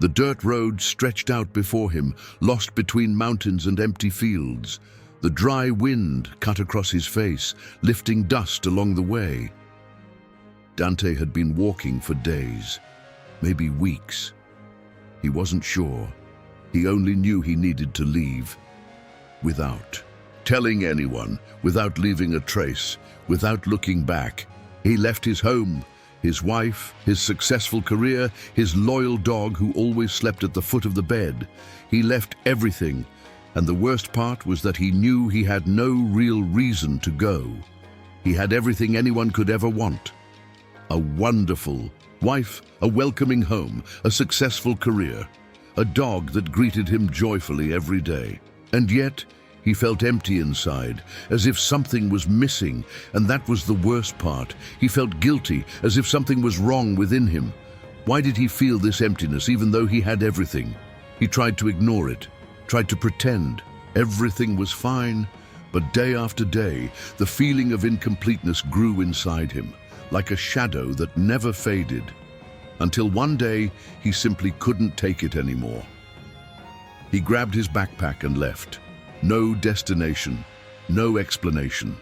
The dirt road stretched out before him, lost between mountains and empty fields. The dry wind cut across his face, lifting dust along the way. Dante had been walking for days, maybe weeks. He wasn't sure. He only knew he needed to leave. Without telling anyone, without leaving a trace, without looking back, he left his home, his wife, his successful career, his loyal dog who always slept at the foot of the bed. He left everything, and the worst part was that he knew he had no real reason to go. He had everything anyone could ever want. A wonderful wife, a welcoming home, a successful career, a dog that greeted him joyfully every day. And yet, he felt empty inside, as if something was missing, and that was the worst part. He felt guilty, as if something was wrong within him. Why did he feel this emptiness even though he had everything? He tried to ignore it, tried to pretend everything was fine, but day after day, the feeling of incompleteness grew inside him, like a shadow that never faded, until one day he simply couldn't take it anymore. He grabbed his backpack and left. No destination, no explanation.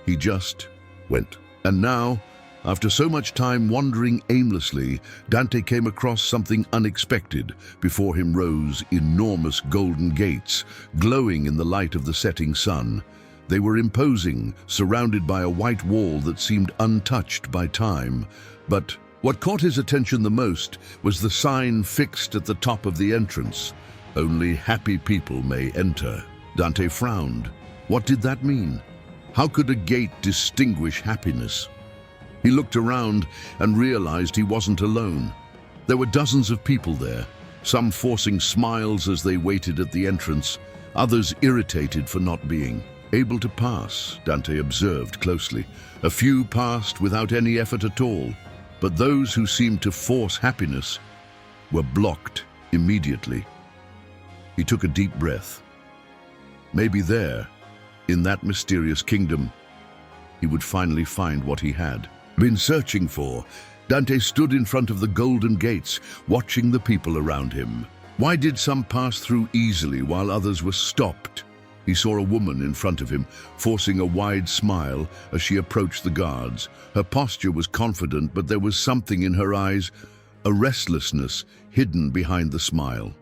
He just went. And now, after so much time wandering aimlessly, Dante came across something unexpected. Before him rose enormous golden gates, glowing in the light of the setting sun. They were imposing, surrounded by a white wall that seemed untouched by time. But what caught his attention the most was the sign fixed at the top of the entrance. Only happy people may enter. Dante frowned. What did that mean? How could a gate distinguish happiness? He looked around and realized he wasn't alone. There were dozens of people there, some forcing smiles as they waited at the entrance, others irritated for not being able to pass. Dante observed closely. A few passed without any effort at all, but those who seemed to force happiness were blocked immediately. He took a deep breath. Maybe there, in that mysterious kingdom, he would finally find what he had been searching for. Dante stood in front of the golden gates, watching the people around him. Why did some pass through easily while others were stopped? He saw a woman in front of him, forcing a wide smile as she approached the guards. Her posture was confident, but there was something in her eyes, a restlessness hidden behind the smile.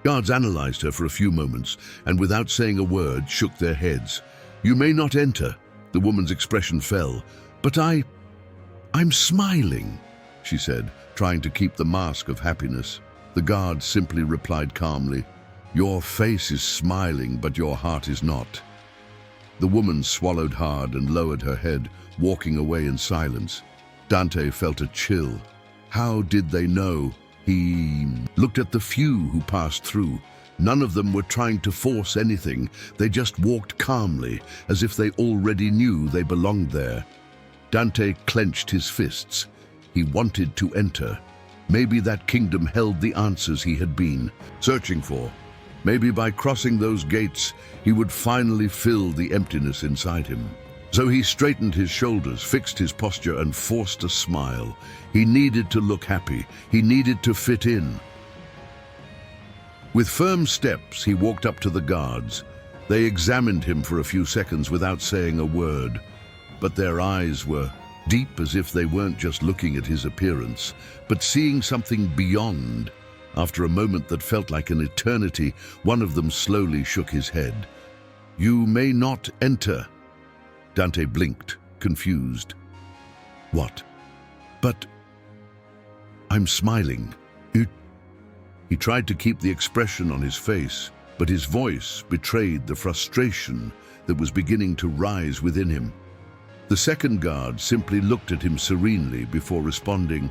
Guards analyzed her for a few moments, and without saying a word, shook their heads. "You may not enter." The woman's expression fell. "But I'm smiling," she said, trying to keep the mask of happiness. The guard simply replied calmly, "Your face is smiling, but your heart is not." The woman swallowed hard and lowered her head, walking away in silence. Dante felt a chill. How did they know? He looked at the few who passed through. None of them were trying to force anything. They just walked calmly, as if they already knew they belonged there. Dante clenched his fists. He wanted to enter. Maybe that kingdom held the answers he had been searching for. Maybe by crossing those gates, he would finally fill the emptiness inside him. So he straightened his shoulders, fixed his posture, and forced a smile. He needed to look happy. He needed to fit in. With firm steps, he walked up to the guards. They examined him for a few seconds without saying a word, but their eyes were deep, as if they weren't just looking at his appearance, but seeing something beyond. After a moment that felt like an eternity, one of them slowly shook his head. "You may not enter." Dante blinked, confused. "What?" "But I'm smiling." He tried to keep the expression on his face, but his voice betrayed the frustration that was beginning to rise within him. The second guard simply looked at him serenely before responding,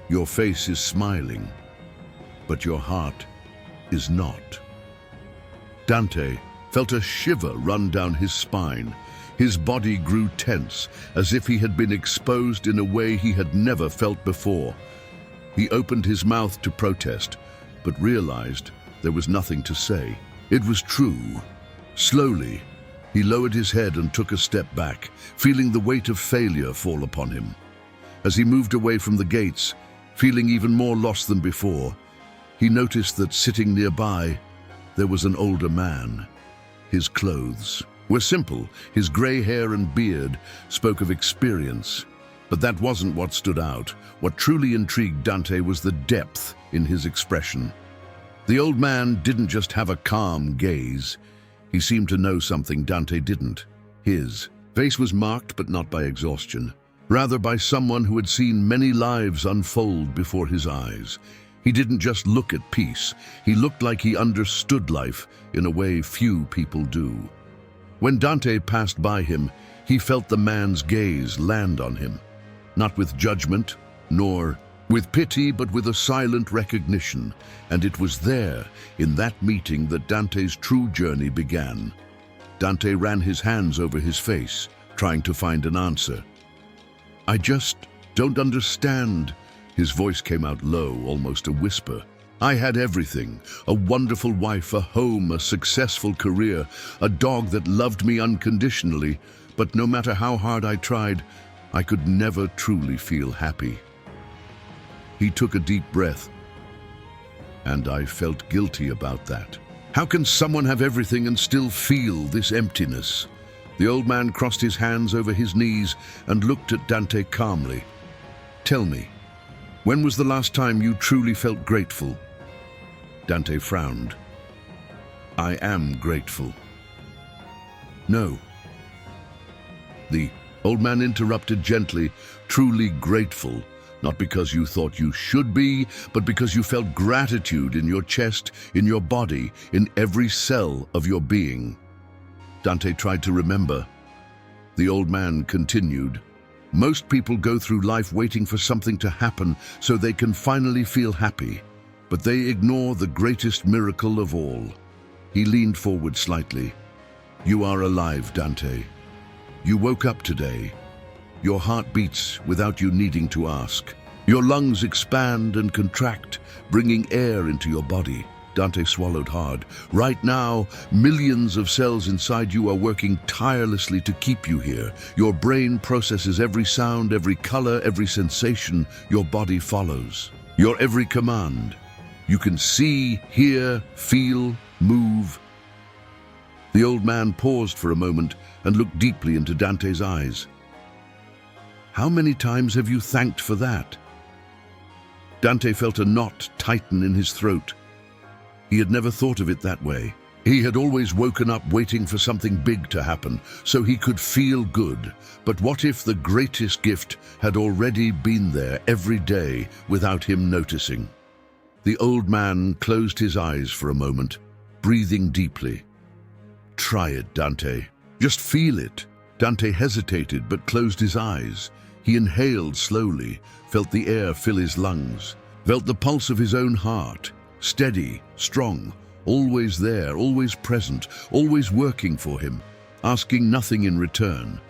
"Your face is smiling, but your heart is not." Dante felt a shiver run down his spine. His body grew tense, as if he had been exposed in a way he had never felt before. He opened his mouth to protest, but realized there was nothing to say. It was true. Slowly, he lowered his head and took a step back, feeling the weight of failure fall upon him. As he moved away from the gates, feeling even more lost than before, he noticed that sitting nearby, there was an older man. His clothes were simple. His grey hair and beard spoke of experience. But that wasn't what stood out. What truly intrigued Dante was the depth in his expression. The old man didn't just have a calm gaze. He seemed to know something Dante didn't. His face was marked, but not by exhaustion, rather by someone who had seen many lives unfold before his eyes. He didn't just look at peace. He looked like he understood life in a way few people do. When Dante passed by him, he felt the man's gaze land on him, not with judgment, nor with pity, but with a silent recognition. And it was there, in that meeting, that Dante's true journey began. Dante ran his hands over his face, trying to find an answer. "I just don't understand." His voice came out low, almost a whisper. "I had everything, a wonderful wife, a home, a successful career, a dog that loved me unconditionally, but no matter how hard I tried, I could never truly feel happy." He took a deep breath, and I felt guilty about that. How can someone have everything and still feel this emptiness? The old man crossed his hands over his knees and looked at Dante calmly. "Tell me, when was the last time you truly felt grateful?" Dante frowned. "I am grateful." "No." The old man interrupted gently. "Truly grateful, not because you thought you should be, but because you felt gratitude in your chest, in your body, in every cell of your being." Dante tried to remember. The old man continued. "Most people go through life waiting for something to happen so they can finally feel happy, but they ignore the greatest miracle of all." He leaned forward slightly. "You are alive, Dante. You woke up today. Your heart beats without you needing to ask. Your lungs expand and contract, bringing air into your body." Dante swallowed hard. "Right now, millions of cells inside you are working tirelessly to keep you here. Your brain processes every sound, every color, every sensation. Your body follows your every command. You can see, hear, feel, move." The old man paused for a moment and looked deeply into Dante's eyes. "How many times have you thanked for that?" Dante felt a knot tighten in his throat. He had never thought of it that way. He had always woken up waiting for something big to happen, so he could feel good. But what if the greatest gift had already been there every day without him noticing? The old man closed his eyes for a moment, breathing deeply. "Try it, Dante. Just feel it." Dante hesitated but closed his eyes. He inhaled slowly, felt the air fill his lungs, felt the pulse of his own heart, steady, strong, always there, always present, always working for him, asking nothing in return.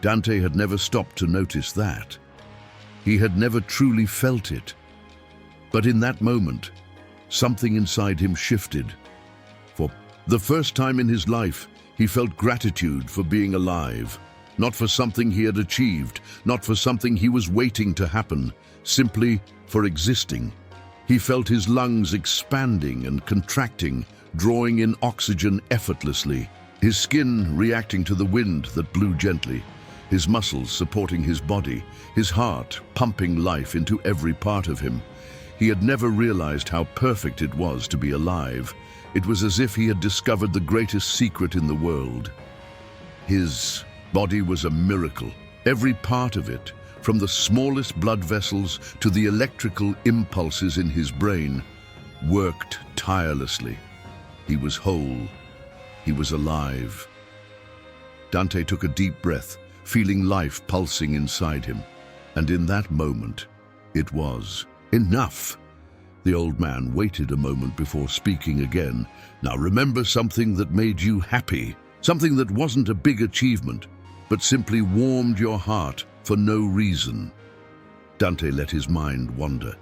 Dante had never stopped to notice that. He had never truly felt it. But in that moment, something inside him shifted. For the first time in his life, he felt gratitude for being alive. Not for something he had achieved, not for something he was waiting to happen, simply for existing. He felt his lungs expanding and contracting, drawing in oxygen effortlessly, his skin reacting to the wind that blew gently, his muscles supporting his body, his heart pumping life into every part of him. He had never realized how perfect it was to be alive. It was as if he had discovered the greatest secret in the world. His body was a miracle, every part of it, from the smallest blood vessels to the electrical impulses in his brain, worked tirelessly. He was whole. He was alive. Dante took a deep breath, feeling life pulsing inside him. And in that moment, it was enough. The old man waited a moment before speaking again. "Now remember something that made you happy, something that wasn't a big achievement, but simply warmed your heart for no reason." Dante let his mind wander.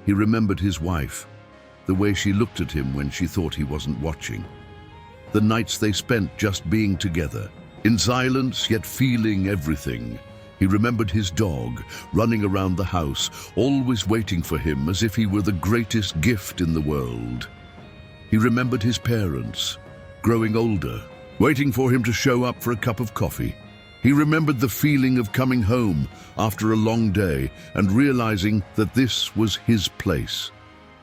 He remembered his wife, the way she looked at him when she thought he wasn't watching. The nights they spent just being together, in silence yet feeling everything. He remembered his dog, running around the house, always waiting for him as if he were the greatest gift in the world. He remembered his parents, growing older, waiting for him to show up for a cup of coffee. He remembered the feeling of coming home after a long day and realizing that this was his place.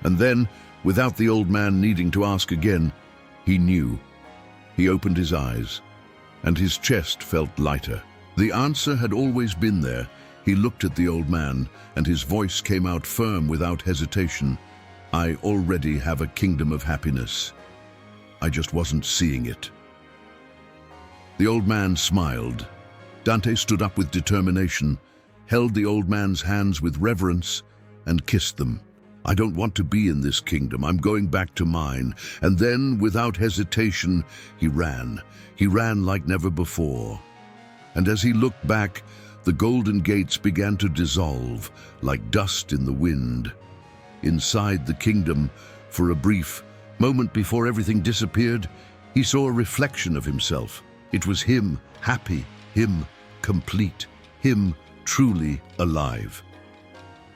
And then, without the old man needing to ask again, he knew. He opened his eyes, and his chest felt lighter. The answer had always been there. He looked at the old man, and his voice came out firm without hesitation. I already have a kingdom of happiness. I just wasn't seeing it. The old man smiled. Dante stood up with determination, held the old man's hands with reverence, and kissed them. I don't want to be in this kingdom. I'm going back to mine. And then, without hesitation, he ran. He ran like never before. And as he looked back, the golden gates began to dissolve like dust in the wind. Inside the kingdom, for a brief moment before everything disappeared, he saw a reflection of himself. It was him, happy, him, complete, him, truly alive.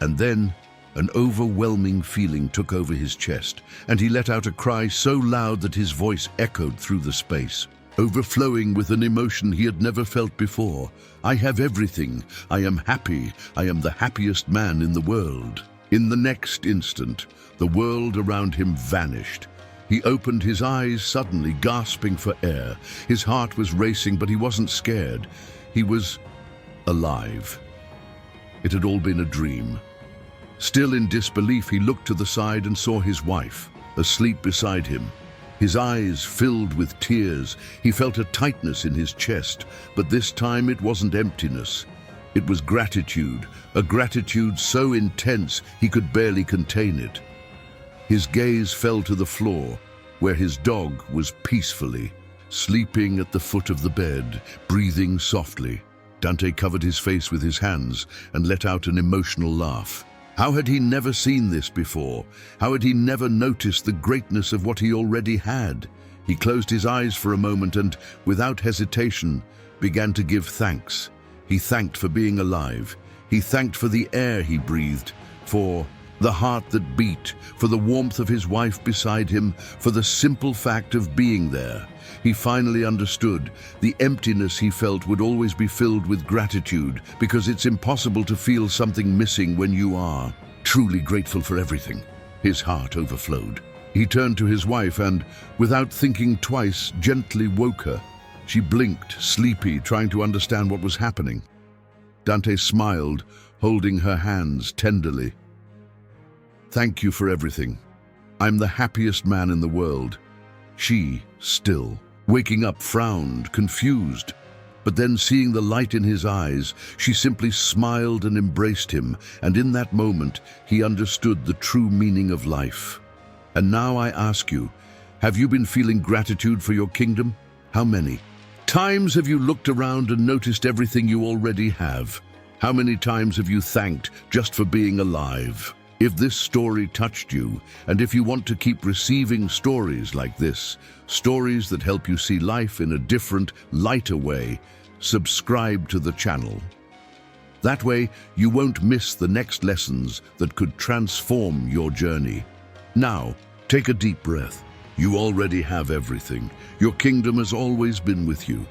And then, an overwhelming feeling took over his chest, and he let out a cry so loud that his voice echoed through the space, overflowing with an emotion he had never felt before. I have everything. I am happy. I am the happiest man in the world. In the next instant, the world around him vanished. He opened his eyes suddenly, gasping for air. His heart was racing, but he wasn't scared. He was alive. It had all been a dream. Still in disbelief, he looked to the side and saw his wife, asleep beside him. His eyes filled with tears. He felt a tightness in his chest, but this time it wasn't emptiness. It was gratitude, a gratitude so intense he could barely contain it. His gaze fell to the floor, where his dog was peacefully sleeping at the foot of the bed, breathing softly. Dante covered his face with his hands and let out an emotional laugh. How had he never seen this before? How had he never noticed the greatness of what he already had? He closed his eyes for a moment and, without hesitation, began to give thanks. He thanked for being alive. He thanked for the air he breathed, for the heart that beat, for the warmth of his wife beside him, for the simple fact of being there. He finally understood. The emptiness he felt would always be filled with gratitude, because it's impossible to feel something missing when you are truly grateful for everything. His heart overflowed. He turned to his wife and, without thinking twice, gently woke her. She blinked, sleepy, trying to understand what was happening. Dante smiled, holding her hands tenderly. Thank you for everything. I'm the happiest man in the world. She, still, waking up, frowned, confused. But then, seeing the light in his eyes, she simply smiled and embraced him, and in that moment, he understood the true meaning of life. And now I ask you, have you been feeling gratitude for your kingdom? How many times have you looked around and noticed everything you already have? How many times have you thanked just for being alive? If this story touched you, and if you want to keep receiving stories like this, stories that help you see life in a different, lighter way, subscribe to the channel. That way, you won't miss the next lessons that could transform your journey. Now, take a deep breath. You already have everything. Your kingdom has always been with you.